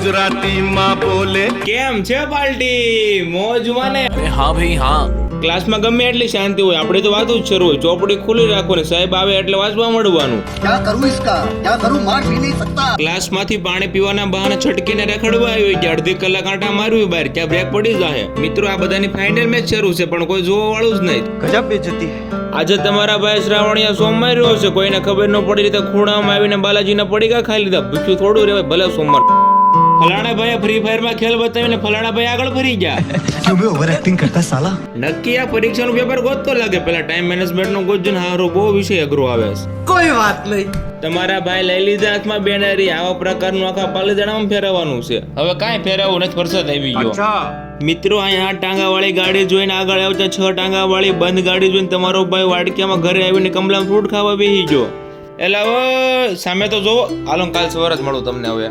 ગુજરાતી માં બોલે કેમ છે પાર્ટી મોજમાં ને? हाँ भाई हाँ ક્લાસમાં ગમે એટલી શાંતિ હોય આપણે તો વાતું જ શરૂ હોય. ચોપડી ખુલ્લી રાખવાની, સાહેબ આવે એટલે વાંચવા મળવાનું. क्या करूं इसका क्या करूं मार भी नहीं सकता ક્લાસમાંથી પાણી પીવાના બહાને છટકીને રખડવા આવી ગયા. અડધી કલાક આંટા મારવી બહાર, ત્યાં બ્રેક પડી જાય. મિત્રો આ બધાની ફાઇનલ મેચ શરૂ છે પણ કોઈ જોવા વાળું જ નહીં. गजब बेइज्जती है. આજે તમારા ભાઈ શ્રાવણીયા સોમવાર રહ્યો છે, કોઈને ખબર ન પડી રીતે ખૂણામાં આવીને બાલાજીના પડીકા ખાઈ લીધા. ભૂખ્યું થોડું રહેવાય ભલે સોમવાર. ફલાણા ભાઈ ફ્રી ફાયર માં ખેલ બતાવીને ફલાણા ભાઈ આગળ ફરી ગયા. क्यों मैं ओवर एक्टिंग करता साला નક્કી આ પરીક્ષાનું પેપર ગોતતો લાગે. પેલા ટાઈમ મેનેજમેન્ટ નું ગોતજો ને હારો બહુ વિષય અઘરો આવે છે. कोई बात नहीं તમારા ભાઈ લઈ લીધા હાથમાં બેનરી. આવા પ્રકારનું આખા પાલીતાણામાં ફેરવવાનું છે. હવે કાંઈ ફેરવવું નથી, વરસાદ આવી ગયો. મિત્રો અહીંયા ટાંગા વાળી ગાડી જોઈને આગળ આવતા 6 ટાંગા વાળી બંધ ગાડી જોઈને તમારો ભાઈ વાડકીયામાં ઘરે આવીને કમલામાં ફ્રૂટ ખાવા બેસી ગયો. એટલે હવે સામે તો જોવો. હાલો કાલ સવારે જ મળું તમને હવે.